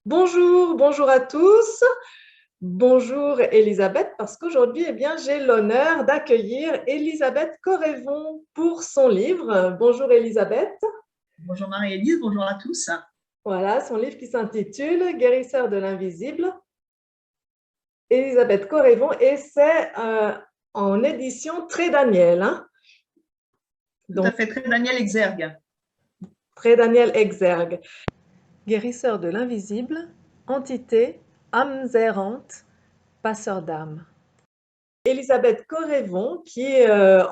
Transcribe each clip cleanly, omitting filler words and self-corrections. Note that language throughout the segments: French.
Bonjour, bonjour à tous. Bonjour Elisabeth, parce qu'aujourd'hui, j'ai l'honneur d'accueillir Elisabeth Corrévon pour son livre. Bonjour Elisabeth. Bonjour Marie-Élise, bonjour à tous. Voilà, son livre qui s'intitule Guérisseur de l'invisible. Elisabeth Corrévon, et c'est en édition Très Daniel, hein. Tout à Donc, fait, très Daniel Exergue. Très Daniel Exergue. Guérisseur de l'invisible, entité, âmes errantes, passeur d'âme. Elisabeth Corrévon, qui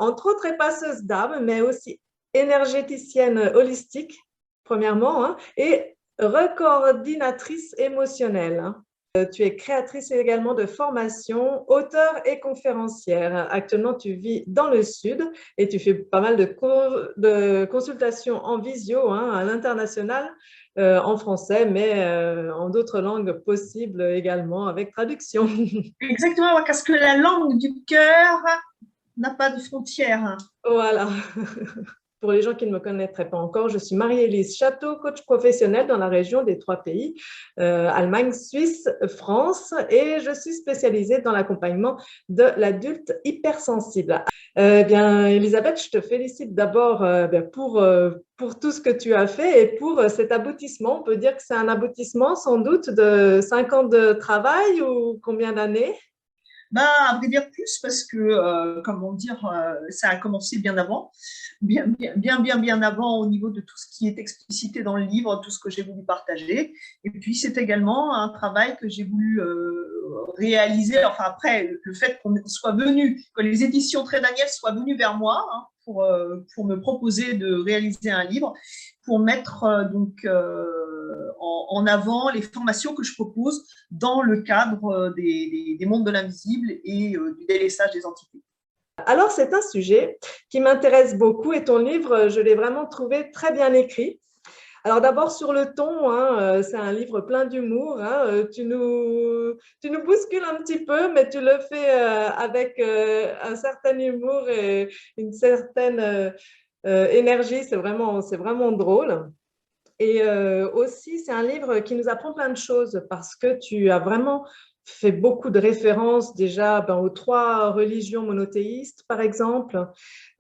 entre autres est passeuse d'âme, mais aussi énergéticienne holistique, premièrement, hein, et recoordinatrice émotionnelle, hein. Tu es créatrice également de formation, auteure et conférencière. Actuellement, tu vis dans le Sud et tu fais pas mal de consultations en visio, hein, à l'international, en français, mais en d'autres langues possibles également, avec traduction. Exactement, parce que la langue du cœur n'a pas de frontières. Voilà. Pour les gens qui ne me connaîtraient pas encore, je suis Marie-Élise Château, coach professionnel dans la région des trois pays, Allemagne, Suisse, France, et je suis spécialisée dans l'accompagnement de l'adulte hypersensible. Elisabeth, je te félicite d'abord pour tout ce que tu as fait et pour cet aboutissement. On peut dire que c'est un aboutissement sans doute de 5 ans de travail ou combien d'années? À vrai dire plus, parce que, comment dire, ça a commencé bien avant, bien avant au niveau de tout ce qui est explicité dans le livre, tout ce que j'ai voulu partager. Et puis, c'est également un travail que j'ai voulu réaliser. Enfin, après, le fait qu'on soit venu, que les éditions Très Daniel soient venues vers moi, hein, pour me proposer de réaliser un livre, pour mettre en avant les formations que je propose dans le cadre des mondes de l'invisible et du délaissage des entités. Alors, c'est un sujet qui m'intéresse beaucoup et ton livre, je l'ai vraiment trouvé très bien écrit. Alors d'abord sur le ton, hein, c'est un livre plein d'humour, hein, tu nous bouscules un petit peu, mais tu le fais avec un certain humour et une certaine énergie, c'est vraiment drôle. Et aussi, c'est un livre qui nous apprend plein de choses parce que tu as vraiment fait beaucoup de références déjà aux trois religions monothéistes, par exemple.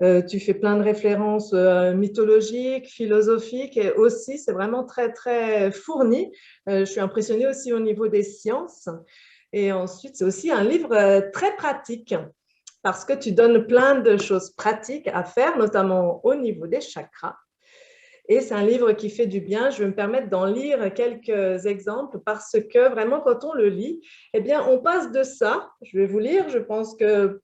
Tu fais plein de références mythologiques, philosophiques et aussi, c'est vraiment très, très fourni. Je suis impressionnée aussi au niveau des sciences. Et ensuite, c'est aussi un livre très pratique parce que tu donnes plein de choses pratiques à faire, notamment au niveau des chakras. Et c'est un livre qui fait du bien. Je vais me permettre d'en lire quelques exemples parce que vraiment, quand on le lit, on passe de ça. Je vais vous lire. Je pense que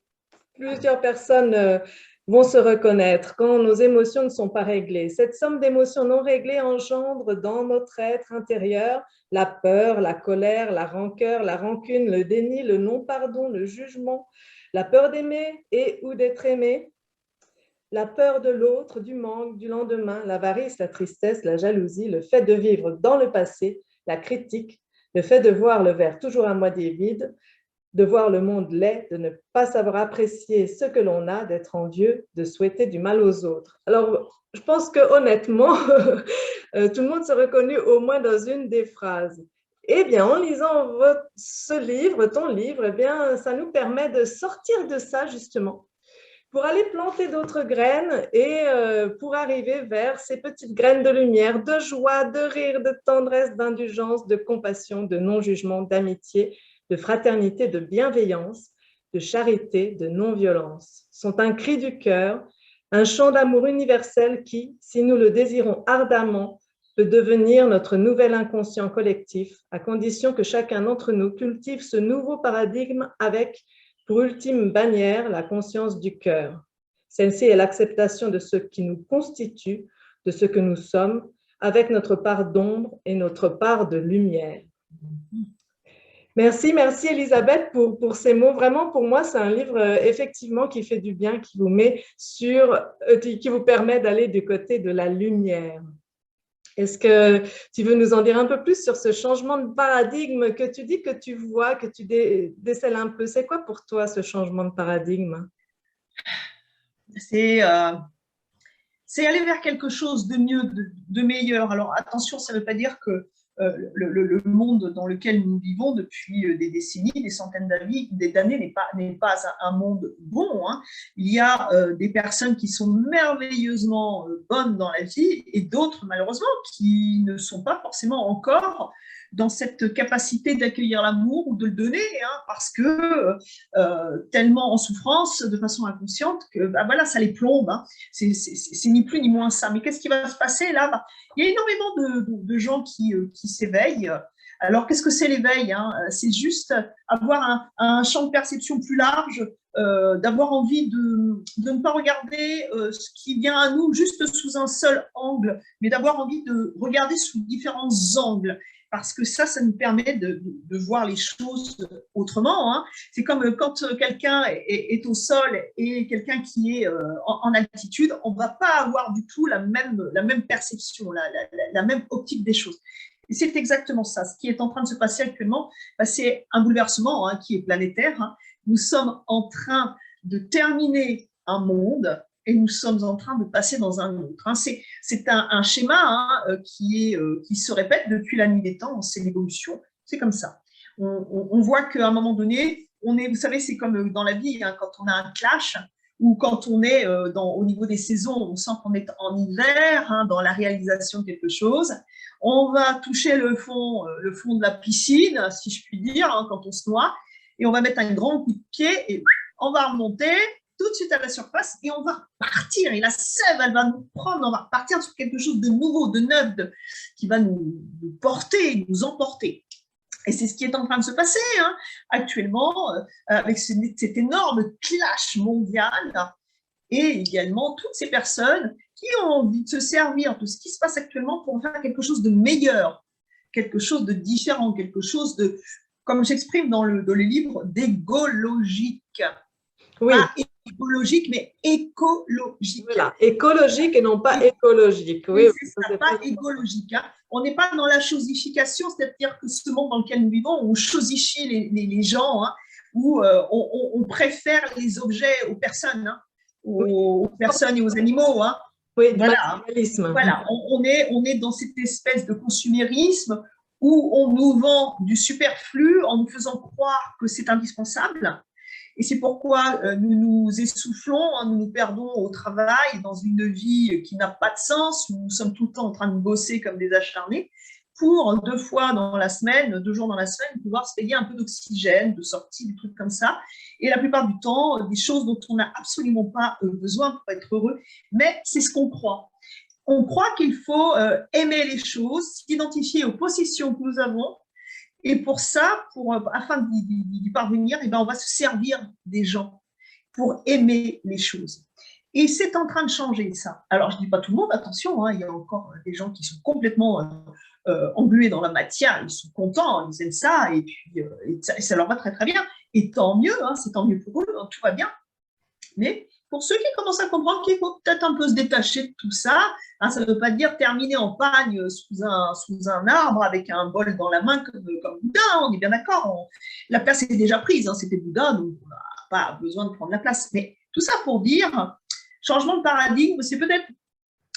plusieurs personnes vont se reconnaître quand nos émotions ne sont pas réglées. Cette somme d'émotions non réglées engendre dans notre être intérieur la peur, la colère, la rancœur, la rancune, le déni, le non-pardon, le jugement, la peur d'aimer et ou d'être aimé, la peur de l'autre, du manque, du lendemain, l'avarice, la tristesse, la jalousie, le fait de vivre dans le passé, la critique, le fait de voir le verre toujours à moitié vide, de voir le monde laid, de ne pas savoir apprécier ce que l'on a, d'être envieux, de souhaiter du mal aux autres. Alors, je pense que honnêtement, tout le monde s'est reconnu au moins dans une des phrases. Eh bien, en lisant ce livre, ton livre, ça nous permet de sortir de ça justement pour aller planter d'autres graines et pour arriver vers ces petites graines de lumière, de joie, de rire, de tendresse, d'indulgence, de compassion, de non-jugement, d'amitié, de fraternité, de bienveillance, de charité, de non-violence. Sont un cri du cœur, un chant d'amour universel qui, si nous le désirons ardemment, peut devenir notre nouvel inconscient collectif, à condition que chacun d'entre nous cultive ce nouveau paradigme avec pour ultime bannière, la conscience du cœur. Celle-ci est l'acceptation de ce qui nous constitue, de ce que nous sommes, avec notre part d'ombre et notre part de lumière. Merci, merci Elisabeth pour ces mots. Vraiment, pour moi, c'est un livre effectivement qui fait du bien, qui vous met qui vous permet d'aller du côté de la lumière. Est-ce que tu veux nous en dire un peu plus sur ce changement de paradigme que tu dis que tu vois, que tu décèles un peu? C'est quoi pour toi ce changement de paradigme? C'est c'est aller vers quelque chose de mieux, de meilleur. Alors attention, ça ne veut pas dire que le monde dans lequel nous vivons depuis des décennies, des centaines d'années n'est pas un monde bon. Hein. Il y a des personnes qui sont merveilleusement bonnes dans la vie et d'autres, malheureusement, qui ne sont pas forcément encore dans cette capacité d'accueillir l'amour ou de le donner, hein, parce que tellement en souffrance, de façon inconsciente, que bah, voilà, ça les plombe. Hein. C'est ni plus ni moins ça. Mais qu'est-ce qui va se passer là? Bah, il y a énormément de gens qui s'éveillent. Alors, qu'est-ce que c'est l'éveil, hein? C'est juste avoir un champ de perception plus large, d'avoir envie de ne pas regarder ce qui vient à nous juste sous un seul angle, mais d'avoir envie de regarder sous différents angles. Parce que ça nous permet de voir les choses autrement. Hein. C'est comme quand quelqu'un est au sol et quelqu'un qui est en altitude, on ne va pas avoir du tout la même perception, la même optique des choses. Et c'est exactement ça. Ce qui est en train de se passer actuellement, bah, c'est un bouleversement hein, qui est planétaire. Hein. Nous sommes en train de terminer un monde et nous sommes en train de passer dans un autre. Hein. C'est un schéma hein, qui se répète depuis la nuit des temps, c'est l'évolution, c'est comme ça. On voit qu'à un moment donné, vous savez, c'est comme dans la vie, hein, quand on a un clash, ou quand on est au niveau des saisons, on sent qu'on est en hiver, hein, dans la réalisation de quelque chose, on va toucher le fond de la piscine, si je puis dire, hein, quand on se noie, et on va mettre un grand coup de pied, et on va remonter, tout de suite à la surface et on va partir. Et la sève, elle va nous prendre, on va partir sur quelque chose de nouveau, de neuf, qui va nous porter, nous emporter. Et c'est ce qui est en train de se passer hein, actuellement avec cet énorme clash mondial et également toutes ces personnes qui ont envie de se servir de ce qui se passe actuellement pour faire quelque chose de meilleur, quelque chose de différent, quelque chose de, comme j'exprime dans le livre, d'égologique. Oui. Pas écologique, mais écologique. Voilà, écologique et non pas écologique. Oui, c'est ça, pas écologique. Hein. On n'est pas dans la chosification, c'est-à-dire que ce monde dans lequel nous vivons, on chosifie les gens, hein, où on préfère les objets aux personnes, hein, aux personnes et aux animaux. Hein. Oui, voilà, on est dans cette espèce de consumérisme où on nous vend du superflu en nous faisant croire que c'est indispensable. Et c'est pourquoi nous nous essoufflons, hein, nous nous perdons au travail, dans une vie qui n'a pas de sens, où nous sommes tout le temps en train de bosser comme des acharnés, pour 2 fois dans la semaine, 2 jours dans la semaine, pouvoir se payer un peu d'oxygène, de sortie, des trucs comme ça. Et la plupart du temps, des choses dont on n'a absolument pas besoin pour être heureux, mais c'est ce qu'on croit. On croit qu'il faut aimer les choses, s'identifier aux possessions que nous avons. Et pour ça, afin d'y parvenir, eh ben, on va se servir des gens pour aimer les choses. Et c'est en train de changer, ça. Alors, je ne dis pas tout le monde, attention, hein, il y a encore des gens qui sont complètement englués dans la matière, ils sont contents, ils aiment ça, et puis ça leur va très très bien. Et tant mieux, hein, c'est tant mieux pour eux, hein, tout va bien. Mais pour ceux qui commencent à comprendre qu'il faut peut-être un peu se détacher de tout ça, hein, ça ne veut pas dire terminer en pagne sous un arbre avec un bol dans la main comme Bouddha, on est bien d'accord, la place est déjà prise, hein, c'était Bouddha, donc on n'a pas besoin de prendre la place. Mais tout ça pour dire, changement de paradigme, c'est peut-être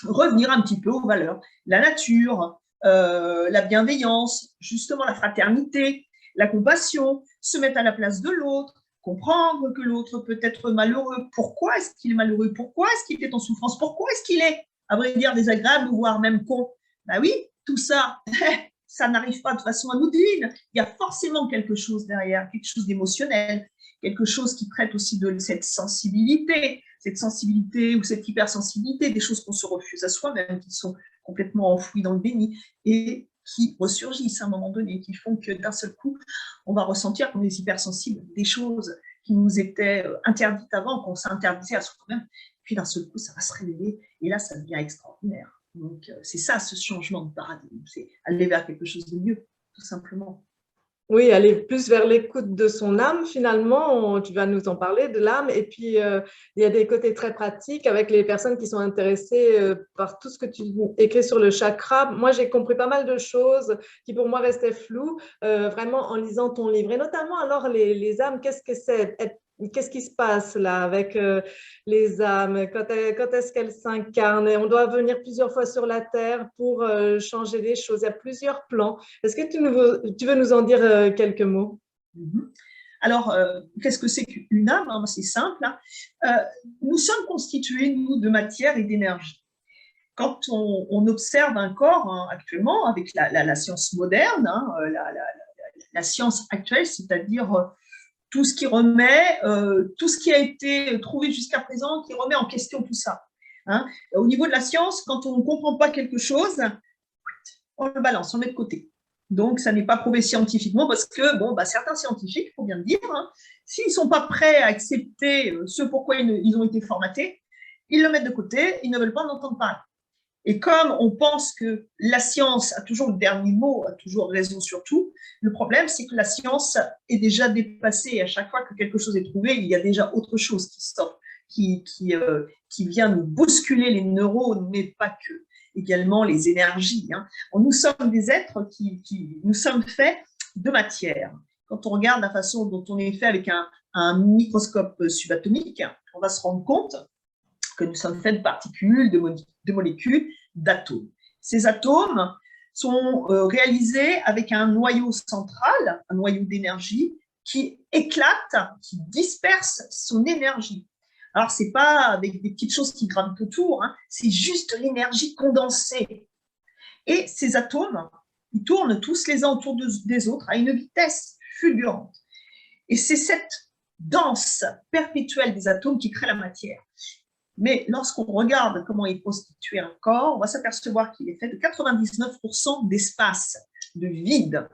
revenir un petit peu aux valeurs, la nature, la bienveillance, justement la fraternité, la compassion, se mettre à la place de l'autre, comprendre que l'autre peut être malheureux. Pourquoi est-ce qu'il est malheureux? Pourquoi est-ce qu'il est en souffrance? Pourquoi est-ce qu'il est, à vrai dire, désagréable, voire même con? Ben oui, tout ça, ça n'arrive pas de façon anodine. Il y a forcément quelque chose derrière, quelque chose d'émotionnel, quelque chose qui traite aussi de cette sensibilité ou cette hypersensibilité, des choses qu'on se refuse à soi-même, qui sont complètement enfouies dans le déni et qui ressurgissent à un moment donné, qui font que d'un seul coup, on va ressentir qu'on est hypersensible des choses qui nous étaient interdites avant, qu'on s'interdisait à soi-même. Puis d'un seul coup, ça va se révéler et là, ça devient extraordinaire. Donc, c'est ça, ce changement de paradigme, c'est aller vers quelque chose de mieux, tout simplement. Oui, aller plus vers l'écoute de son âme, finalement, tu vas nous en parler de l'âme. Et puis, il y a des côtés très pratiques avec les personnes qui sont intéressées par tout ce que tu écris sur le chakra. Moi, j'ai compris pas mal de choses qui pour moi restaient floues, vraiment en lisant ton livre. Et notamment, alors, les âmes, qu'est-ce que c'est? Qu'est-ce qui se passe là avec les âmes? Quand est-ce qu'elles s'incarnent? On doit venir plusieurs fois sur la Terre pour changer les choses. Il y a plusieurs plans. Est-ce que tu veux nous en dire quelques mots? Mhm. Alors, qu'est-ce que c'est qu'une âme, hein? C'est simple, hein. Nous sommes constitués, nous, de matière et d'énergie. Quand on observe un corps, hein, actuellement, avec la science moderne, hein, la science actuelle, c'est-à-dire tout ce qui remet, tout ce qui a été trouvé jusqu'à présent, qui remet en question tout ça. Hein. Au niveau de la science, quand on ne comprend pas quelque chose, on le balance, on le met de côté. Donc, ça n'est pas prouvé scientifiquement parce que, bon, bah, certains scientifiques, il faut bien le dire, hein, s'ils ne sont pas prêts à accepter ce pourquoi ils ont été formatés, ils le mettent de côté, ils ne veulent pas en entendre parler. Et comme on pense que la science a toujours le dernier mot, a toujours raison sur tout, le problème, c'est que la science est déjà dépassée. Et à chaque fois que quelque chose est trouvé, il y a déjà autre chose qui sort, qui vient nous bousculer les neurones, mais pas que. Également les énergies. Hein. Nous sommes des êtres nous sommes faits de matière. Quand on regarde la façon dont on est fait avec un microscope subatomique, on va se rendre compte que nous sommes faits de particules, de molécules, d'atomes. Ces atomes sont réalisés avec un noyau central, un noyau d'énergie qui éclate, qui disperse son énergie. Alors, ce n'est pas avec des petites choses qui gravitent autour, hein, c'est juste l'énergie condensée. Et ces atomes, ils tournent tous les uns autour des autres à une vitesse fulgurante. Et c'est cette danse perpétuelle des atomes qui crée la matière. Mais lorsqu'on regarde comment est constitué un corps, on va s'apercevoir qu'il est fait de 99% d'espace, de vide.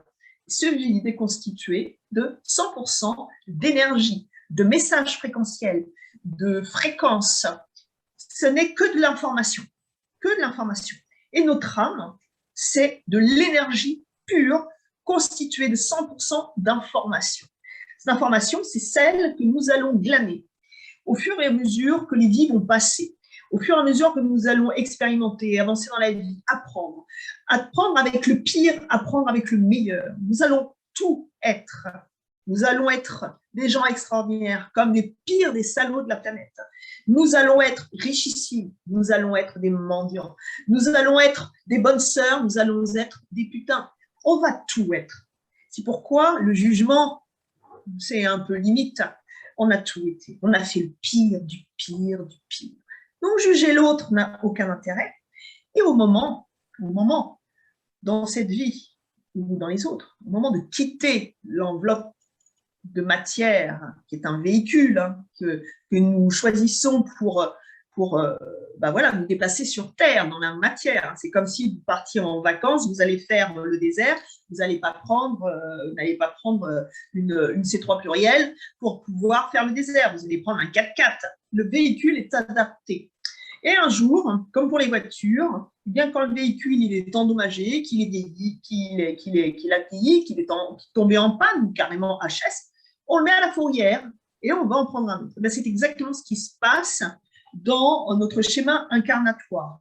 Ce vide est constitué de 100% d'énergie, de messages fréquentiels, de fréquences. Ce n'est que de l'information, que de l'information. Et notre âme, c'est de l'énergie pure constituée de 100% d'information. Cette information, c'est celle que nous allons glaner au fur et à mesure que les vies vont passer, au fur et à mesure que nous allons expérimenter, avancer dans la vie, apprendre avec le pire, apprendre avec le meilleur. Nous allons tout être. Nous allons être des gens extraordinaires, comme les pires des salauds de la planète. Nous allons être richissimes, nous allons être des mendiants, nous allons être des bonnes sœurs, nous allons être des putains. On va tout être. C'est pourquoi le jugement, c'est un peu limite. On a tout été. On a fait le pire du pire du pire. Donc, juger l'autre n'a aucun intérêt. Et au moment, dans cette vie ou dans les autres, au moment de quitter l'enveloppe de matière, qui est un véhicule que nous choisissons pour nous déplacer sur Terre, dans la matière. C'est comme si vous partiez en vacances, vous allez faire le désert, vous n'allez pas prendre une C3 plurielle pour pouvoir faire le désert. Vous allez prendre un 4x4. Le véhicule est adapté. Et un jour, comme pour les voitures, eh bien quand le véhicule il est endommagé, qu'il est vieilli, qu'il a vieilli, qu'il est tombé en panne ou carrément HS, on le met à la fourrière et on va en prendre un autre. C'est exactement ce qui se passe dans notre schéma incarnatoire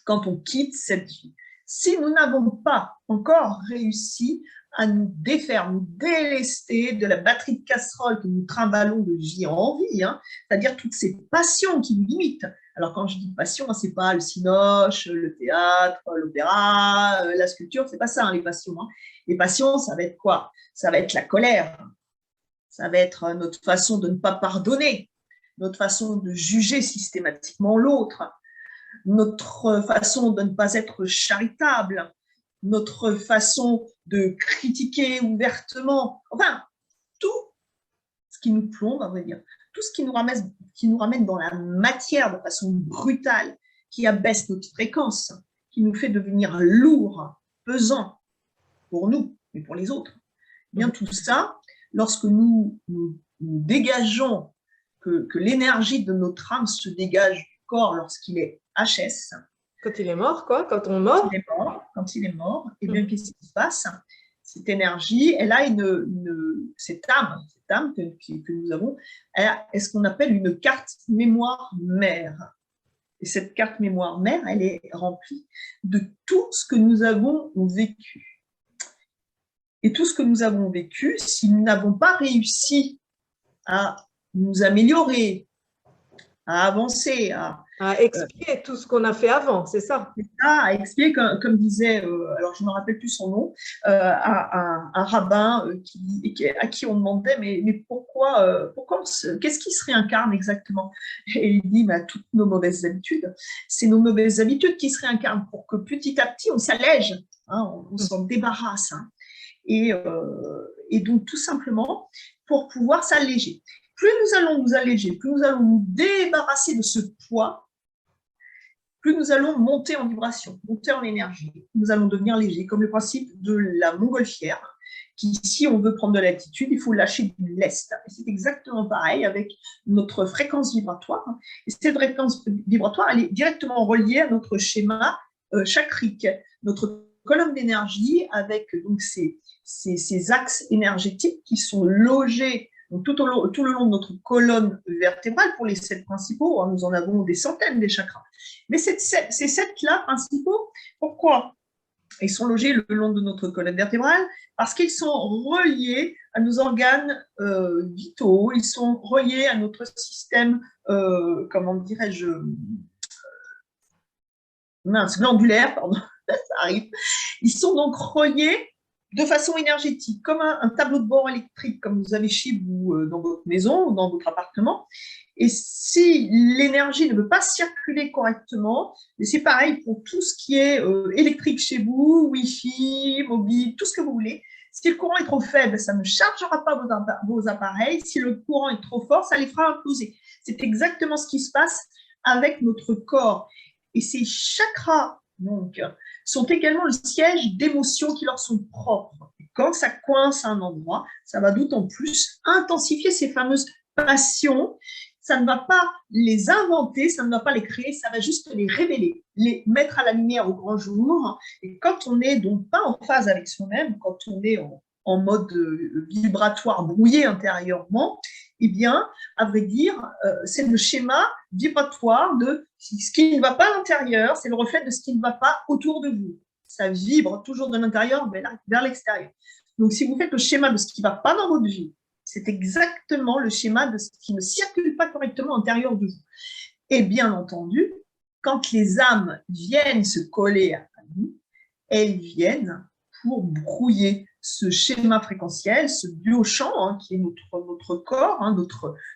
quand on quitte cette vie. Si nous n'avons pas encore réussi à nous défaire, nous délester de la batterie de casserole que nous trimballons de vie en vie, c'est-à-dire toutes ces passions qui nous limitent. Alors quand je dis passion, c'est pas le cinoche, le théâtre, l'opéra, la sculpture, c'est pas ça les passions. Les passions, ça va être quoi? Ça va être la colère, ça va être notre façon de ne pas pardonner, notre façon de juger systématiquement l'autre, notre façon de ne pas être charitable, notre façon de critiquer ouvertement, enfin, tout ce qui nous plombe, à vrai dire, tout ce qui nous ramène dans la matière de façon brutale, qui abaisse notre fréquence, qui nous fait devenir lourd, pesant, pour nous, mais pour les autres. Bien tout ça, lorsque nous dégageons, que l'énergie de notre âme se dégage du corps lorsqu'il est HS. Quand il est mort, quoi, quand on meurt. Quand il est mort, et bien qu'est-ce qui se passe? Cette énergie, elle a cette âme que nous avons, est ce qu'on appelle une carte mémoire mère. Et cette carte mémoire mère, elle est remplie de tout ce que nous avons vécu. Et tout ce que nous avons vécu, si nous n'avons pas réussi à nous améliorer, à avancer, À expier tout ce qu'on a fait avant, c'est ça? à expliquer, comme disait, alors je ne me rappelle plus son nom, un rabbin à qui on demandait, mais pourquoi qu'est-ce qui se réincarne exactement? Et il dit, bah, toutes nos mauvaises habitudes. C'est nos mauvaises habitudes qui se réincarnent pour que petit à petit, on s'allège, hein, on s'en débarrasse. Hein. Et donc, tout simplement, pour pouvoir s'alléger. Plus nous allons nous alléger, plus nous allons nous débarrasser de ce poids, plus nous allons monter en vibration, monter en énergie. Nous allons devenir légers, comme le principe de la montgolfière, qui, si on veut prendre de l'altitude, il faut lâcher du lest. Et c'est exactement pareil avec notre fréquence vibratoire. Et cette fréquence vibratoire, elle est directement reliée à notre schéma chakrique, notre colonne d'énergie avec donc ces axes énergétiques qui sont logés donc, tout le long de notre colonne vertébrale. Pour les 7 principaux, nous en avons des centaines des chakras. Mais ces 7-là principaux, pourquoi ils sont logés le long de notre colonne vertébrale? Parce qu'ils sont reliés à nos organes vitaux, ils sont reliés à notre système, comment dirais-je, glandulaire, pardon, ça arrive. Ils sont donc reliés de façon énergétique, comme un tableau de bord électrique, comme vous avez chez vous dans votre maison ou dans votre appartement. Et si l'énergie ne veut pas circuler correctement, c'est pareil pour tout ce qui est électrique chez vous, Wi-Fi, mobile, tout ce que vous voulez. Si le courant est trop faible, ça ne chargera pas vos appareils. Si le courant est trop fort, ça les fera imploser. C'est exactement ce qui se passe avec notre corps. Et ces chakras, donc, sont également le siège d'émotions qui leur sont propres. Et quand ça coince à un endroit, ça va d'autant plus intensifier ces fameuses passions. Ça ne va pas les inventer, ça ne va pas les créer, ça va juste les révéler, les mettre à la lumière au grand jour. Et quand on n'est donc pas en phase avec soi-même, quand on est en mode vibratoire brouillé intérieurement, eh bien, à vrai dire, c'est le schéma vibratoire de ce qui ne va pas à l'intérieur, c'est le reflet de ce qui ne va pas autour de vous. Ça vibre toujours de l'intérieur vers l'extérieur. Donc, si vous faites le schéma de ce qui ne va pas dans votre vie, c'est exactement le schéma de ce qui ne circule pas correctement à l'intérieur de vous. Et bien entendu, quand les âmes viennent se coller à nous, elles viennent pour brouiller ce schéma fréquentiel, ce biochamp hein, qui est notre corps. Hein,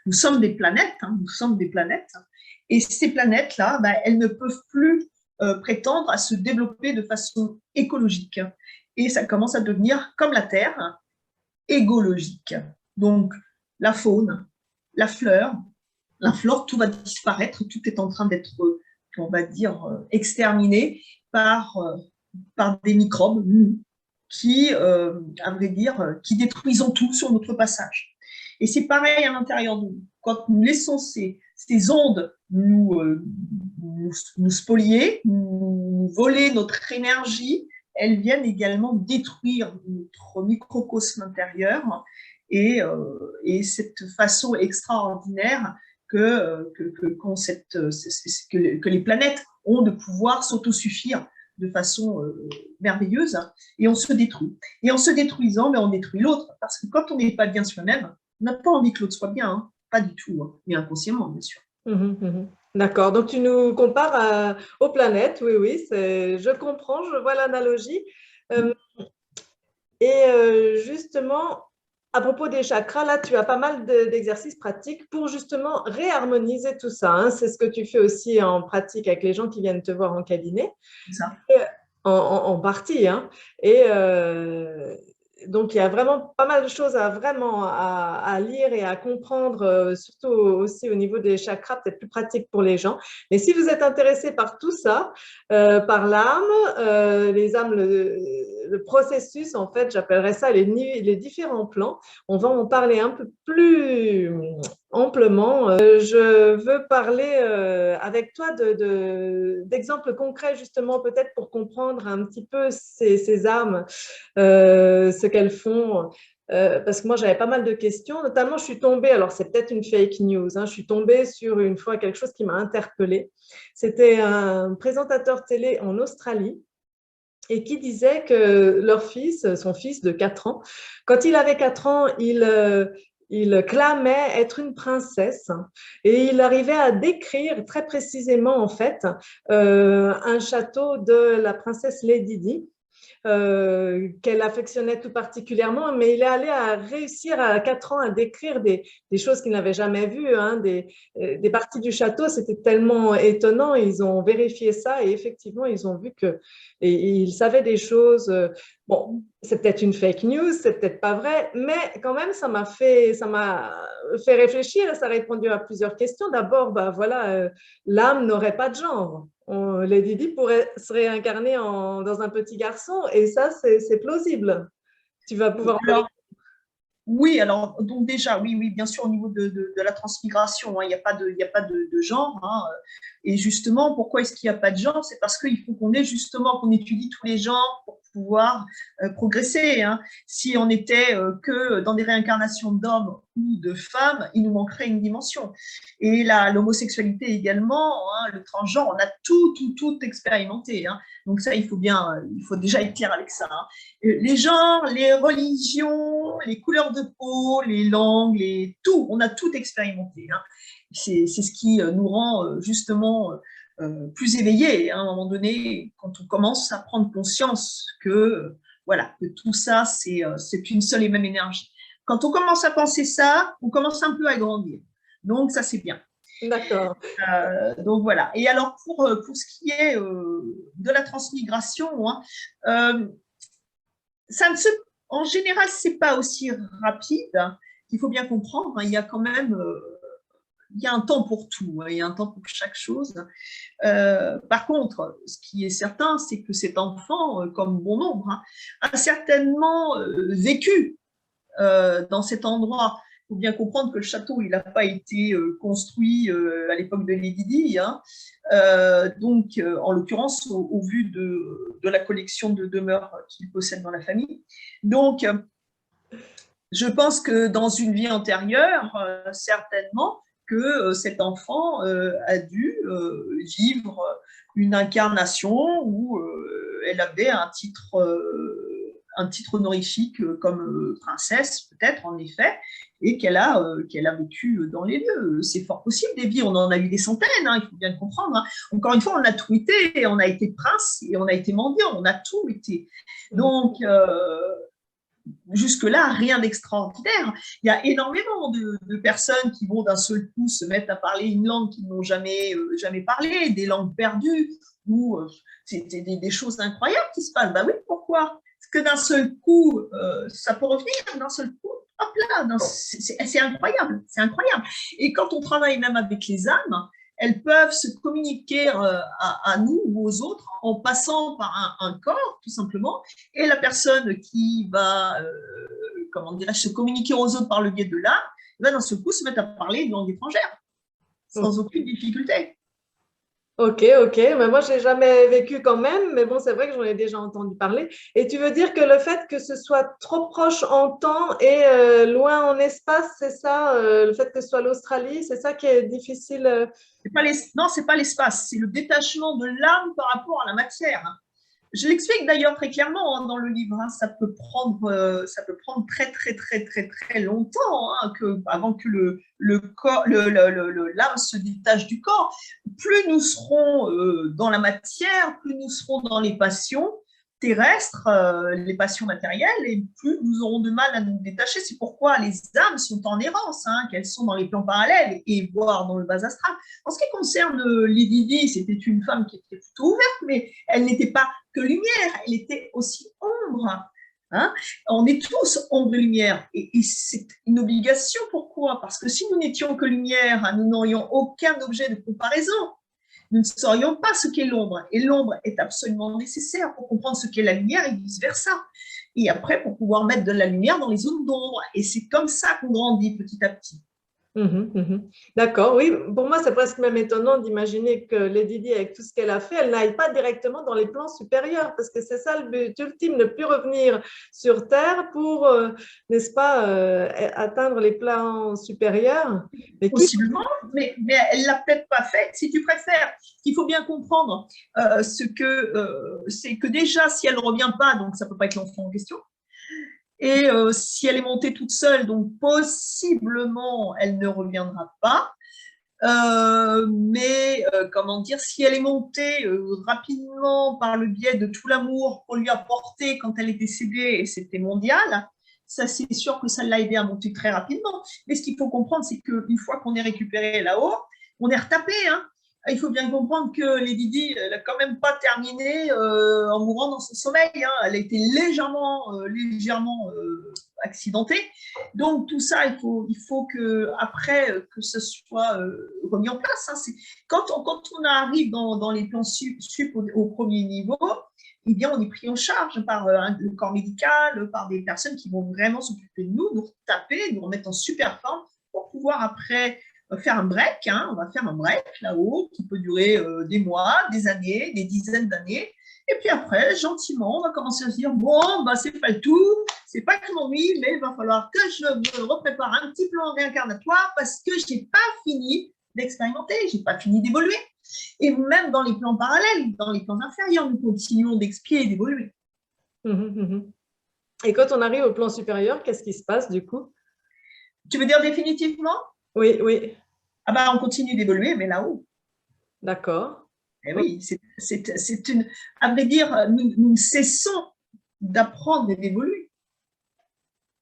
nous sommes des planètes, nous sommes des planètes. Et ces planètes-là, elles ne peuvent plus prétendre à se développer de façon écologique. Et ça commence à devenir, comme la Terre, égologique. Donc, la faune, la flore, tout va disparaître, tout est en train d'être, on va dire, exterminé par des microbes qui, à vrai dire, qui détruisons tout sur notre passage. Et c'est pareil à l'intérieur de nous. Quand nous laissons ces ondes nous spolier, nous voler notre énergie, elles viennent également détruire notre microcosme intérieur et cette façon extraordinaire que les planètes ont de pouvoir s'autosuffire de façon merveilleuse et on se détruit. Et en se détruisant, on détruit l'autre parce que quand on n'est pas bien soi-même, on n'a pas envie que l'autre soit bien, hein. Pas du tout, mais inconsciemment, bien sûr. D'accord, donc tu nous compares aux planètes, oui, je comprends, je vois l'analogie. Justement, à propos des chakras, là, tu as pas mal d'exercices pratiques pour justement réharmoniser tout ça. Hein. C'est ce que tu fais aussi en pratique avec les gens qui viennent te voir en cabinet. C'est ça. En partie. Hein. Et donc, il y a vraiment pas mal de choses à lire et à comprendre, surtout aussi au niveau des chakras, peut-être plus pratique pour les gens. Mais si vous êtes intéressé par tout ça, par l'âme, les âmes, le processus, en fait, j'appellerais ça les différents plans, on va en parler un peu plus amplement. Je veux parler avec toi d'exemples concrets, justement, peut-être pour comprendre un petit peu ces âmes, ce qu'elles font. Parce que moi, j'avais pas mal de questions. Notamment, je suis tombée, alors c'est peut-être une fake news, hein, je suis tombée sur une fois quelque chose qui m'a interpellée. C'était un présentateur télé en Australie et qui disait que leur fils, son fils de 4 ans, quand il avait 4 ans, il clamait être une princesse et il arrivait à décrire très précisément en fait un château de la princesse Lady Di qu'elle affectionnait tout particulièrement, mais il est allé à réussir à 4 ans à décrire des choses qu'il n'avait jamais vues, hein, des parties du château, c'était tellement étonnant, ils ont vérifié ça et effectivement, ils ont vu que et ils savaient des choses, bon, c'est peut-être une fake news, c'est peut-être pas vrai, mais quand même, ça m'a fait réfléchir et ça a répondu à plusieurs questions. D'abord, bah, voilà, l'âme n'aurait pas de genre. Lady Di pourrait se réincarner dans un petit garçon et ça, c'est plausible. Tu vas pouvoir me Alors, oui, alors, donc déjà, oui, oui, bien sûr, au niveau de la transmigration, hein, il n'y a pas de, il y a pas de genre. Hein, et justement, pourquoi est-ce qu'il n'y a pas de genre? C'est parce qu'il faut qu'on ait justement, qu'on étudie tous les genres pour pouvoir progresser. Hein. Si on était que dans des réincarnations d'hommes ou de femmes, il nous manquerait une dimension. Et l'homosexualité également, hein, le transgenre, on a tout expérimenté. Hein. Donc ça, il faut déjà être clair avec ça. Hein. Les genres, les religions, les couleurs de peau, les langues, tout, on a tout expérimenté. Hein. C'est ce qui nous rend justement plus éveillés hein, à un moment donné, quand on commence à prendre conscience que, voilà, que tout ça, c'est une seule et même énergie. Quand on commence à penser ça, on commence un peu à grandir. Donc, ça, c'est bien. D'accord. Donc, voilà. Et alors, pour ce qui est de la transmigration, hein, ça ne se, en général, c'est pas aussi rapide. Hein, il faut bien comprendre. Hein, il y a quand même il y a un temps pour tout, hein, il y a un temps pour chaque chose. Par contre, ce qui est certain, c'est que cet enfant, comme bon nombre, hein, a certainement vécu dans cet endroit. Il faut bien comprendre que le château, il n'a pas été construit à l'époque de Lady Di. Hein. Donc, en l'occurrence, au vu de la collection de demeures qu'il possède dans la famille. Donc, je pense que dans une vie antérieure, certainement, que cet enfant a dû vivre une incarnation où elle avait un titre honorifique comme princesse, peut-être, en effet, et qu'elle a vécu dans les lieux. C'est fort possible, des vies, on en a eu des centaines, hein, il faut bien le comprendre. Hein. Encore une fois, on a tout été, on a été prince et on a été mendiant, on a tout été. Donc, jusque-là, rien d'extraordinaire. Il y a énormément de personnes qui vont d'un seul coup se mettre à parler une langue qu'ils n'ont jamais parlé, des langues perdues, ou c'est des choses incroyables qui se passent. Ben oui, pourquoi? Parce que d'un seul coup, ça peut revenir, d'un seul coup, hop là, c'est incroyable, c'est incroyable. Et quand on travaille même avec les âmes, elles peuvent se communiquer à nous ou aux autres en passant par un corps, tout simplement, et la personne qui va, comment dirais-je, se communiquer aux autres par le biais de l'âme, va d'un seul coup se mettre à parler une langue étrangère, sans aucune difficulté. Ok, ok. Mais moi, je l'ai jamais vécu quand même, mais bon, c'est vrai que j'en ai déjà entendu parler. Et tu veux dire que le fait que ce soit trop proche en temps et loin en espace, c'est ça, le fait que ce soit l'Australie, c'est ça qui est difficile. Non, c'est pas l'espace, c'est le détachement de l'âme par rapport à la matière. Je l'explique d'ailleurs très clairement hein, dans le livre. Hein, ça peut prendre très longtemps hein, avant que l'âme se détache du corps. Plus nous serons dans la matière, plus nous serons dans les passions terrestres, les passions matérielles, et plus nous aurons de mal à nous détacher. C'est pourquoi les âmes sont en errance, hein, qu'elles sont dans les plans parallèles et voire dans le bas astral. En ce qui concerne Lady Di, c'était une femme qui était plutôt ouverte, mais elle n'était pas que lumière, elle était aussi ombre. Hein. On est tous ombre et lumière, et c'est une obligation. Pourquoi? Parce que si nous n'étions que lumière, nous n'aurions aucun objet de comparaison. Nous ne saurions pas ce qu'est l'ombre. Et l'ombre est absolument nécessaire pour comprendre ce qu'est la lumière et vice-versa. Et après, pour pouvoir mettre de la lumière dans les zones d'ombre. Et c'est comme ça qu'on grandit petit à petit. D'accord, oui. Pour moi, c'est presque même étonnant d'imaginer que Lady Di, avec tout ce qu'elle a fait, elle n'aille pas directement dans les plans supérieurs, parce que c'est ça le but ultime, ne plus revenir sur Terre pour, n'est-ce pas, atteindre les plans supérieurs. Mais possiblement, mais elle ne l'a peut-être pas fait. Si tu préfères, il faut bien comprendre c'est que déjà, si elle ne revient pas, donc ça ne peut pas être l'enfant en question, Et si elle est montée toute seule, donc possiblement, elle ne reviendra pas. Mais comment dire, si elle est montée rapidement par le biais de tout l'amour qu'on lui a porté quand elle est décédée, et c'était mondial, ça c'est sûr que ça l'a aidé à monter très rapidement. Mais ce qu'il faut comprendre, c'est qu'une fois qu'on est récupéré là-haut, on est retapé. Hein. Il faut bien comprendre que Lady Di, elle n'a quand même pas terminé en mourant dans son sommeil. Hein. Elle a été légèrement accidentée. Donc tout ça, il faut que après que ce soit remis en place. Hein. Quand on arrive dans les plans sup au premier niveau, eh bien, on est pris en charge par le corps médical, par des personnes qui vont vraiment s'occuper de nous, nous taper, nous remettre en super forme pour pouvoir après faire un break. Hein. On va faire un break là-haut qui peut durer des mois, des années, des dizaines d'années. Et puis après, gentiment, on va commencer à se dire, bon, bah, c'est pas le tout, c'est pas que je m'ennuie, mais il va falloir que je me reprépare un petit plan réincarnatoire parce que je n'ai pas fini d'expérimenter, je n'ai pas fini d'évoluer. Et même dans les plans parallèles, dans les plans inférieurs, nous continuons d'expier et d'évoluer. Et quand on arrive au plan supérieur, qu'est-ce qui se passe du coup? Tu veux dire définitivement? Oui, oui. Ah bah, on continue d'évoluer, mais là-haut. D'accord. Et oui, c'est une. À vrai dire, nous ne cessons d'apprendre et d'évoluer.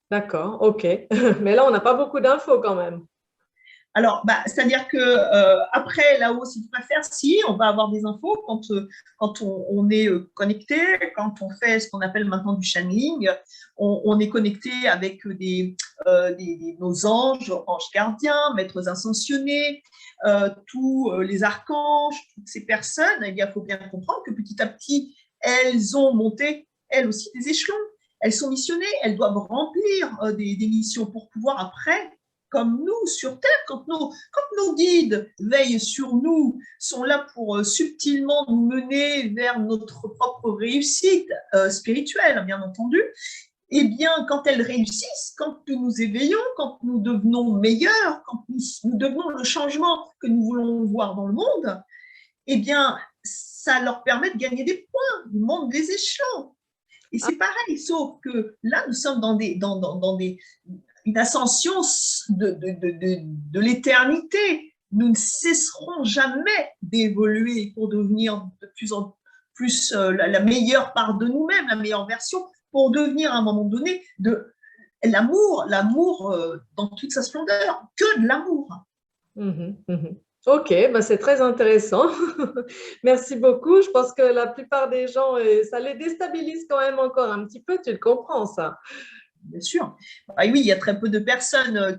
D'accord, ok. Mais là, on n'a pas beaucoup d'infos quand même. Alors, bah, c'est-à-dire que après, là-haut, si tu préfères, si, on va avoir des infos quand on est connecté, quand on fait ce qu'on appelle maintenant du channeling, on est connecté avec nos anges gardiens, maîtres ascensionnés, tous les archanges, toutes ces personnes. Eh bien, il faut bien comprendre que petit à petit, elles ont monté, elles aussi, des échelons. Elles sont missionnées, elles doivent remplir des missions pour pouvoir après comme nous sur Terre, quand nos guides veillent sur nous, sont là pour subtilement nous mener vers notre propre réussite spirituelle, bien entendu, eh bien, quand elles réussissent, quand nous nous éveillons, quand nous devenons meilleurs, quand nous devenons le changement que nous voulons voir dans le monde, eh bien, ça leur permet de gagner des points, ils montent des échelons. Et c'est pareil, sauf que là, nous sommes dans une ascension de l'éternité. Nous ne cesserons jamais d'évoluer pour devenir de plus en plus la meilleure part de nous-mêmes, la meilleure version, pour devenir à un moment donné de l'amour dans toute sa splendeur, que de l'amour. Ok, bah c'est très intéressant. Merci beaucoup. Je pense que la plupart des gens, ça les déstabilise quand même encore un petit peu. Tu le comprends, ça? Bien sûr. Ah oui, il y a très peu de personnes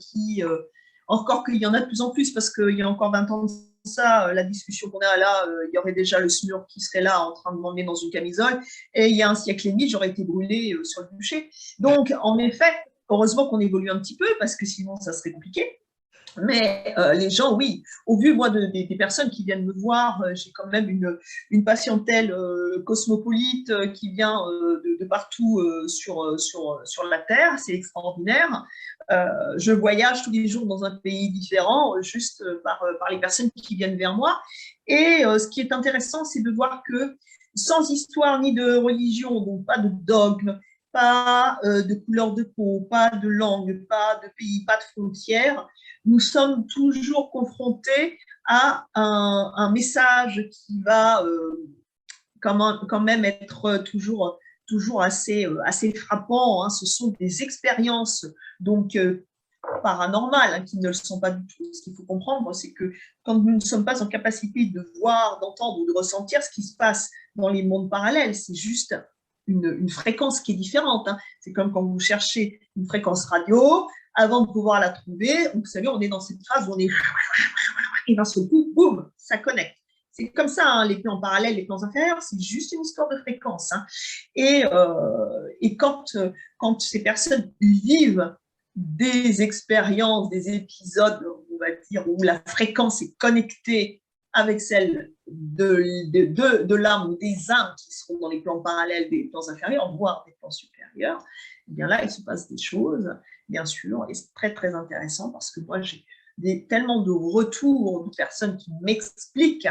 encore qu'il y en a de plus en plus, parce qu'il y a encore 20 ans de ça, la discussion qu'on a là, il y aurait déjà le SMUR qui serait là en train de m'emmener dans une camisole, et il y a un siècle et demi, j'aurais été brûlée sur le bûcher. Donc, en effet, heureusement qu'on évolue un petit peu, parce que sinon, ça serait compliqué. Mais les gens, oui, au vu, moi, des personnes qui viennent me voir, j'ai quand même une patientèle cosmopolite qui vient de partout sur la Terre, c'est extraordinaire. Je voyage tous les jours dans un pays différent, juste par les personnes qui viennent vers moi. Et ce qui est intéressant, c'est de voir que sans histoire ni de religion, donc pas de dogme, pas de couleur de peau, pas de langue, pas de pays, pas de frontières, nous sommes toujours confrontés à un message qui va quand même être toujours assez frappant. Hein. Ce sont des expériences donc paranormales hein, qui ne le sont pas du tout. Ce qu'il faut comprendre, c'est que quand nous ne sommes pas en capacité de voir, d'entendre ou de ressentir ce qui se passe dans les mondes parallèles, c'est juste une fréquence qui est différente. Hein. C'est comme quand vous cherchez une fréquence radio, avant de pouvoir la trouver, vous savez, on est dans cette phase où on est et d'un seul coup, boum, ça connecte. C'est comme ça, hein, les plans parallèles, les plans inférieurs, c'est juste une histoire de fréquence. Hein. Et quand ces personnes vivent des expériences, des épisodes, on va dire, où la fréquence est connectée avec celle de l'âme ou des âmes qui seront dans les plans parallèles des plans inférieurs, voire des plans supérieurs, eh bien là, il se passe des choses, bien sûr, et c'est très, très intéressant parce que moi, j'ai tellement de retours de personnes qui m'expliquent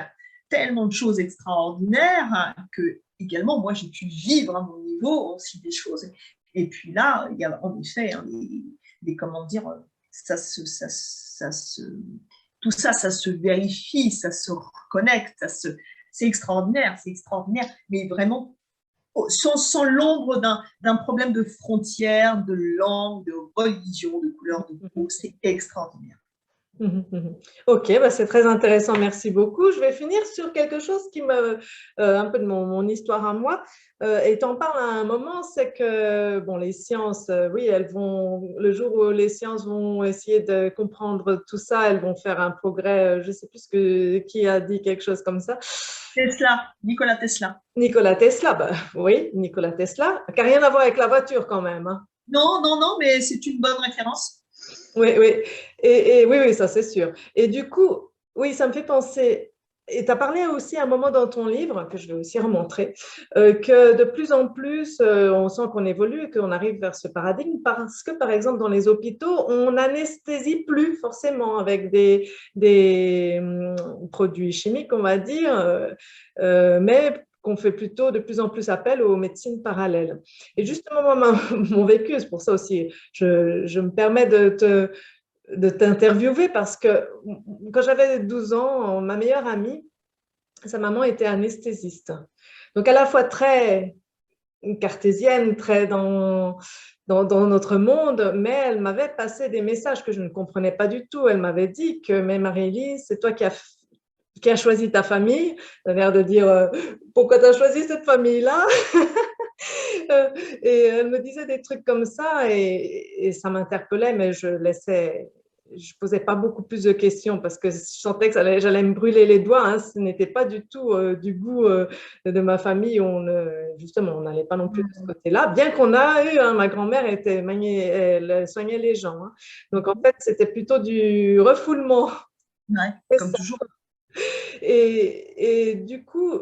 tellement de choses extraordinaires que, également, moi, j'ai pu vivre à mon niveau aussi des choses. Et puis là, il y a en effet hein, comment dire, tout ça, ça se vérifie, ça se reconnecte, c'est extraordinaire, mais vraiment sans l'ombre d'un problème de frontières, de langue, de religion, de couleur de peau, c'est extraordinaire. Ok, bah c'est très intéressant, merci beaucoup. Je vais finir sur quelque chose qui me, un peu de mon histoire à moi, et t'en parles à un moment, c'est que bon, les sciences, oui, elles vont, le jour où les sciences vont essayer de comprendre tout ça, elles vont faire un progrès, je ne sais plus qui a dit quelque chose comme ça. Tesla, Nikola Tesla. Nikola Tesla, bah, oui, Nikola Tesla, qui n'a rien à voir avec la voiture quand même. Hein. Non, mais c'est une bonne référence. Oui, oui. Et oui, ça c'est sûr. Et du coup, oui, ça me fait penser, et tu as parlé aussi à un moment dans ton livre, que je vais aussi remontrer, que de plus en plus, on sent qu'on évolue, qu'on arrive vers ce paradigme, parce que par exemple dans les hôpitaux, on n'anesthésie plus forcément avec des produits chimiques, on va dire, mais qu'on fait plutôt de plus en plus appel aux médecines parallèles. Et justement, mon vécu, c'est pour ça aussi, je me permets de t'interviewer parce que quand j'avais 12 ans, ma meilleure amie, sa maman était anesthésiste. Donc à la fois très cartésienne, très dans notre monde, mais elle m'avait passé des messages que je ne comprenais pas du tout. Elle m'avait dit que, mais Marie-Élise, c'est toi qui a choisi ta famille. Ça a l'air de dire, pourquoi tu as choisi cette famille-là? Et elle me disait des trucs comme ça et ça m'interpellait, mais je posais pas beaucoup plus de questions parce que je sentais que j'allais me brûler les doigts. Hein. Ce n'était pas du tout du goût de ma famille. Justement, on n'allait pas non plus de ce côté-là. Bien qu'on a eu, hein, ma grand-mère elle soignait les gens. Hein. Donc en fait, c'était plutôt du refoulement. Ouais, comme toujours. Et du coup,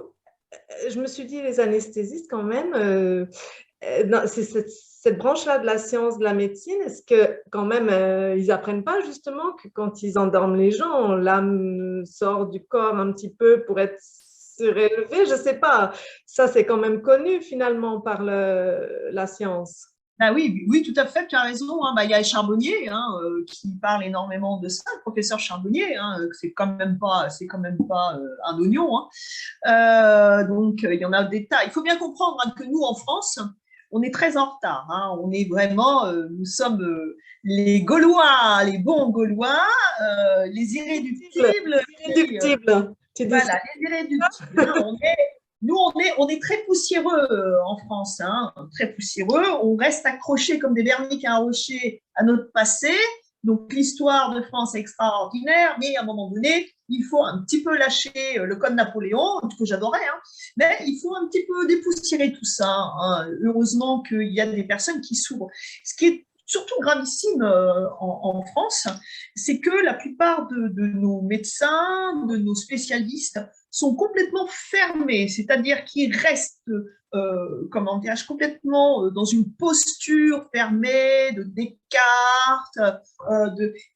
je me suis dit, les anesthésistes, quand même, c'est cette branche-là de la science de la médecine, est-ce que quand même, ils n'apprennent pas justement que quand ils endorment les gens, l'âme sort du corps un petit peu pour être surélevée? Je ne sais pas. Ça, c'est quand même connu finalement par la science. Ah oui, tout à fait, tu as raison. Hein. Bah, il y a Charbonnier qui parle énormément de ça, le professeur Charbonnier. Hein, c'est quand même pas un oignon. Hein. Donc, il y en a des tas. Il faut bien comprendre hein, que nous, en France, on est très en retard. Hein. On est vraiment, nous sommes les Gaulois, les bons Gaulois, les irréductibles. Irréductible. Voilà, les irréductibles. Hein. Nous, on est très poussiéreux en France, hein, très poussiéreux. On reste accrochés comme des vermiques à un rocher à notre passé. Donc, l'histoire de France est extraordinaire, mais à un moment donné, il faut un petit peu lâcher le code Napoléon, que j'adorais, hein, mais il faut un petit peu dépoussiérer tout ça. Hein. Heureusement qu'il y a des personnes qui s'ouvrent. Ce qui est surtout gravissime en France, c'est que la plupart de nos médecins, de nos spécialistes, sont complètement fermés, c'est-à-dire qu'ils restent, comment dirais-je, complètement dans une posture fermée, de Descartes,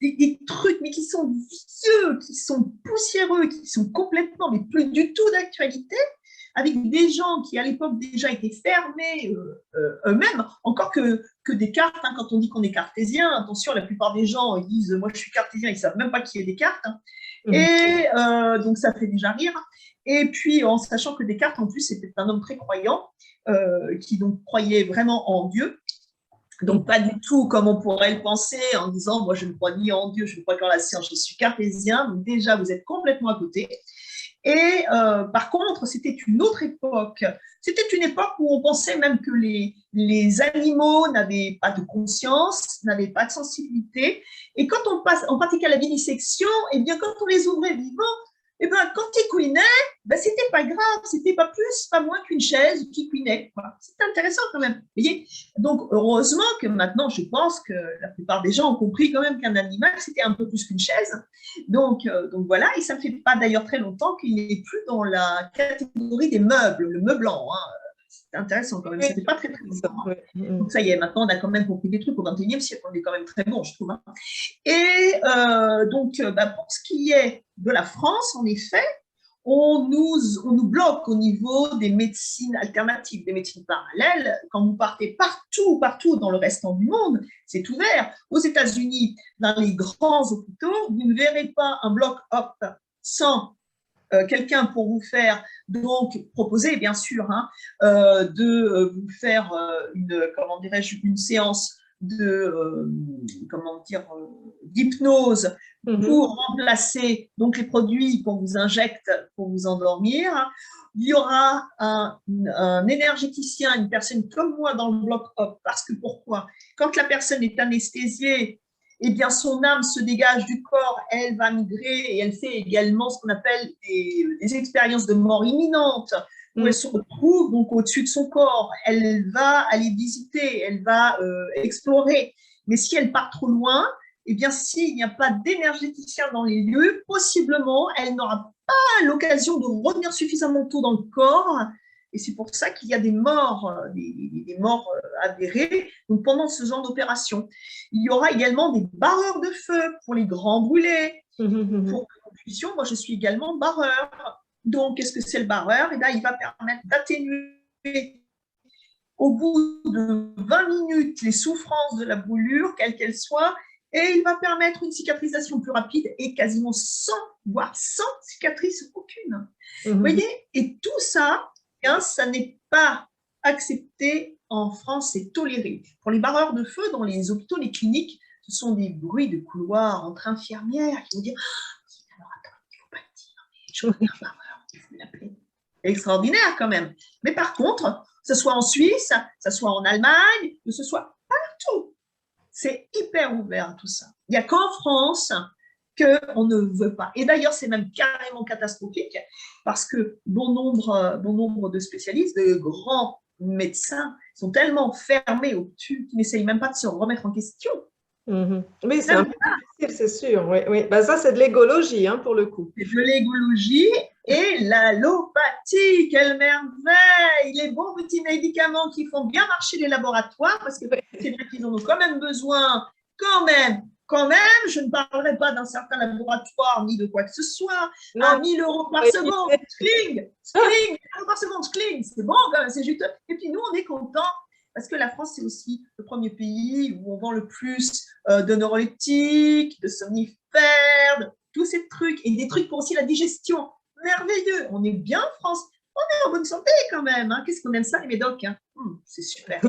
des trucs, mais qui sont vicieux, qui sont poussiéreux, qui sont complètement, mais plus du tout d'actualité, avec des gens qui, à l'époque, déjà étaient fermés eux-mêmes, encore que Descartes, hein, quand on dit qu'on est cartésien, attention, la plupart des gens ils disent « moi je suis cartésien », ils ne savent même pas qui est Descartes. Hein. Et donc, ça fait déjà rire. Et puis, en sachant que Descartes, en plus, c'était un homme très croyant, qui donc croyait vraiment en Dieu. Donc, pas du tout comme on pourrait le penser en disant, moi, je ne crois ni en Dieu, je ne crois qu'en la science, je suis cartésien. Donc, déjà, vous êtes complètement à côté. Et par contre, c'était une autre époque. C'était une époque où on pensait même que les animaux n'avaient pas de conscience, n'avaient pas de sensibilité. Et quand on pratiquait la vivisection, eh bien, quand on les ouvrait vivants, eh bien, quand ils couinaient, ben, c'était pas grave, c'était pas plus, pas moins qu'une chaise qui couinait. Voilà. C'est intéressant quand même. Vous voyez. Donc, heureusement que maintenant, je pense que la plupart des gens ont compris quand même qu'un animal, c'était un peu plus qu'une chaise. Donc voilà, et ça ne fait pas d'ailleurs très longtemps qu'il n'est plus dans la catégorie des meubles, le meublant. Hein. C'est intéressant quand même, ça ne fait pas très longtemps. Hein. Donc ça y est, maintenant on a quand même compris des trucs au XXIe siècle, on est quand même très bon, je trouve. Hein. Et donc, pour ce qui est de la France, en effet, on nous bloque au niveau des médecines alternatives, des médecines parallèles. Quand vous partez partout dans le restant du monde, c'est ouvert. Aux États-Unis, dans les grands hôpitaux, vous ne verrez pas un bloc-op sans quelqu'un pour vous faire, donc proposer bien sûr, de vous faire comment dirais-je, une séance d'hypnose pour remplacer donc les produits qu'on vous injecte pour vous endormir. Il y aura un énergéticien, une personne comme moi dans le bloc-op, parce que pourquoi? Quand la personne est anesthésiée, eh bien, son âme se dégage du corps, elle va migrer et elle fait également ce qu'on appelle des expériences de mort imminente, où elle se retrouve donc au-dessus de son corps. Elle va aller visiter, elle va explorer. Mais si elle part trop loin, eh bien, s'il n'y a pas d'énergéticien dans les lieux, possiblement, elle n'aura pas l'occasion de revenir suffisamment tôt dans le corps. Et c'est pour ça qu'il y a des morts avérées donc pendant ce genre d'opération. Il y aura également des barreurs de feu pour les grands brûlés. Pour l'intuition, moi je suis également barreur. Donc, qu'est-ce que c'est le barreur? Et là, il va permettre d'atténuer au bout de 20 minutes les souffrances de la brûlure, quelle qu'elle soit, et il va permettre une cicatrisation plus rapide et quasiment voire sans cicatrice aucune. Vous voyez? Et tout ça, ça n'est pas accepté en France, c'est toléré. Pour les barreurs de feu dans les hôpitaux, les cliniques, ce sont des bruits de couloir entre infirmières qui vont dire « Alors attends, il ne faut pas le dire, mais je connais un barreur, il faut l'appeler. » C'est extraordinaire quand même. Mais par contre, que ce soit en Suisse, que ce soit en Allemagne, que ce soit partout, c'est hyper ouvert à tout ça. Il n'y a qu'en France qu'on ne veut pas. Et d'ailleurs, c'est même carrément catastrophique parce que bon nombre de spécialistes, de grands médecins sont tellement fermés au-dessus qu'ils n'essayent même pas de se remettre en question. Oui, c'est un peu difficile, c'est sûr. Oui, oui. Ben, ça, c'est de l'égologie, pour le coup. C'est de l'égologie et l'allopathie, quelle merveille! Les bons petits médicaments qui font bien marcher les laboratoires, parce que c'est vrai qu'ils en ont quand même besoin, quand même, je ne parlerai pas d'un certain laboratoire ni de quoi que ce soit, à 1 000 € par seconde, skling, par seconde, skling, c'est bon quand même, c'est juste. Et puis nous, on est contents parce que la France, c'est aussi le premier pays où on vend le plus de neuroleptiques, de somnifères, de tous ces trucs, et des trucs pour aussi la digestion. Merveilleux, on est bien en France, on est en bonne santé quand même. Qu'est-ce qu'on aime ça, les médocs, c'est super.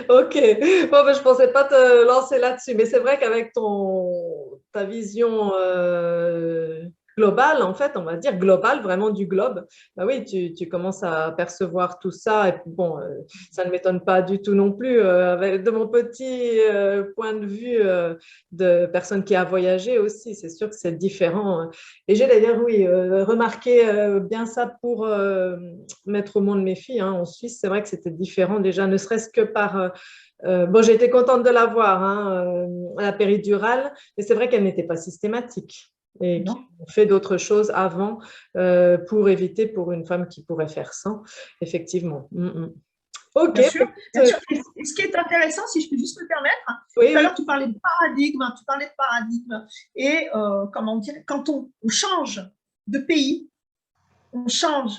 Ok, bon, ben, je ne pensais pas te lancer là-dessus, mais c'est vrai qu'avec ta vision globale, en fait, on va dire globale, vraiment du globe, ben oui, tu commences à percevoir tout ça. Et puis, bon, ça ne m'étonne pas du tout non plus. De mon petit point de vue de personne qui a voyagé aussi, c'est sûr que c'est différent. Et j'ai d'ailleurs, oui, remarqué bien ça pour mettre au monde mes filles. En Suisse, c'est vrai que c'était différent déjà, ne serait-ce que par… bon, j'ai été contente de la voir, la péridurale, mais c'est vrai qu'elle n'était pas systématique et qu'on fait d'autres choses avant pour éviter pour une femme qui pourrait faire sans, effectivement. Ok. Bien sûr, bien sûr. Et ce qui est intéressant, si je peux juste me permettre, tout à l'heure, tu parlais de paradigme, et comment dire, quand on change de pays, on change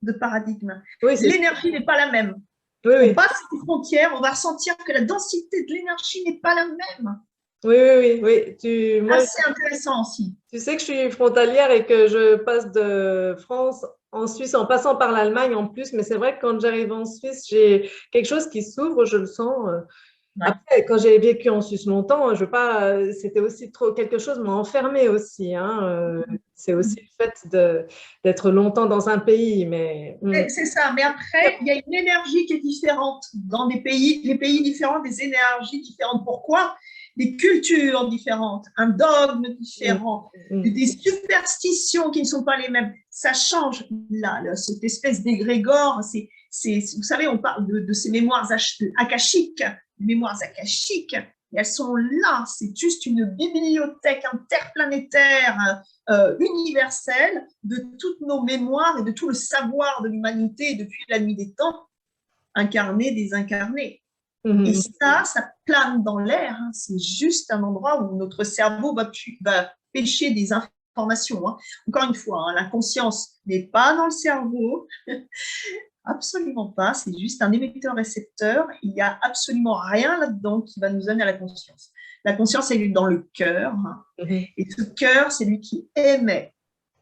de paradigme. L'énergie n'est pas la même. On passe les frontières, on va ressentir que la densité de l'énergie n'est pas la même. Oui. Moi, c'est intéressant aussi. Tu sais que je suis frontalière et que je passe de France en Suisse en passant par l'Allemagne en plus, mais c'est vrai que quand j'arrive en Suisse, j'ai quelque chose qui s'ouvre, je le sens. Après, quand j'ai vécu en Suisse longtemps, je veux pas, c'était aussi trop quelque chose m'a enfermée aussi. C'est aussi le fait d'être longtemps dans un pays, mais c'est ça. Mais après, il y a une énergie qui est différente dans des pays, les pays différents, des énergies différentes. Pourquoi? Des cultures différentes, un dogme différent, des superstitions qui ne sont pas les mêmes. Ça change là cette espèce d'égrégore. Vous savez, on parle de ces mémoires akashiques, et elles sont là. C'est juste une bibliothèque interplanétaire, universelle de toutes nos mémoires et de tout le savoir de l'humanité depuis la nuit des temps, incarné, désincarné. Et ça plane dans l'air. C'est juste un endroit où notre cerveau va pêcher des informations. Hein. Encore une fois, hein, la conscience n'est pas dans le cerveau, absolument pas, c'est juste un émetteur-récepteur. Il n'y a absolument rien là-dedans qui va nous amener à la conscience. La conscience, elle est dans le cœur, hein, et ce cœur, c'est lui qui émet.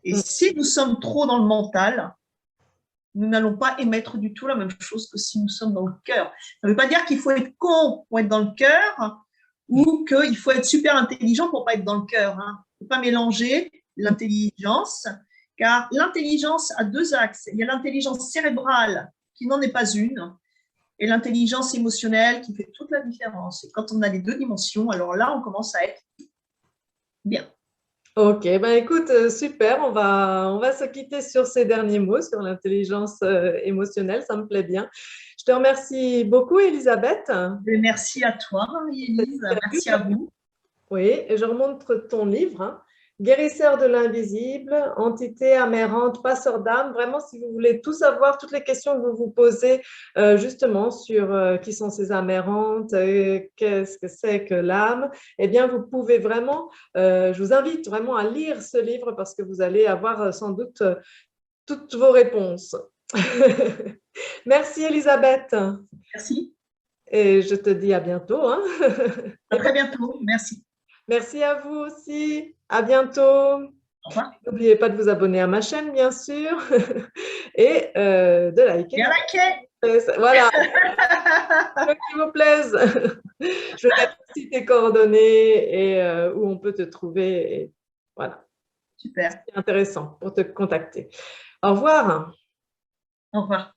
Et si nous sommes trop dans le mental, nous n'allons pas émettre du tout la même chose que si nous sommes dans le cœur. Ça ne veut pas dire qu'il faut être con pour être dans le cœur ou qu'il faut être super intelligent pour ne pas être dans le cœur. Hein. Il ne faut pas mélanger l'intelligence, car l'intelligence a deux axes. Il y a l'intelligence cérébrale qui n'en est pas une et l'intelligence émotionnelle qui fait toute la différence. Et quand on a les deux dimensions, alors là, on commence à être bien. Ok, ben écoute, super, on va se quitter sur ces derniers mots, sur l'intelligence émotionnelle, ça me plaît bien. Je te remercie beaucoup, Elisabeth. Merci à toi, Marie-Élise, merci à vous. Oui, et je remontre ton livre, hein. Guérisseur de l'invisible, entité amérante, passeur d'âme. Vraiment, si vous voulez tout savoir, toutes les questions que vous vous posez justement sur qui sont ces amérantes, qu'est-ce que c'est que l'âme, eh bien, vous pouvez vraiment, je vous invite vraiment à lire ce livre parce que vous allez avoir sans doute toutes vos réponses. Merci, Elisabeth. Merci. Et je te dis à bientôt. Hein. À très bientôt. Merci. Merci à vous aussi. À bientôt. Au revoir. N'oubliez pas de vous abonner à ma chaîne, bien sûr, et de liker. Bien liké. Voilà. Qui vous plaise. Je vais mettre aussi tes coordonnées et où on peut te trouver. Et voilà. Super. C'est intéressant pour te contacter. Au revoir. Au revoir.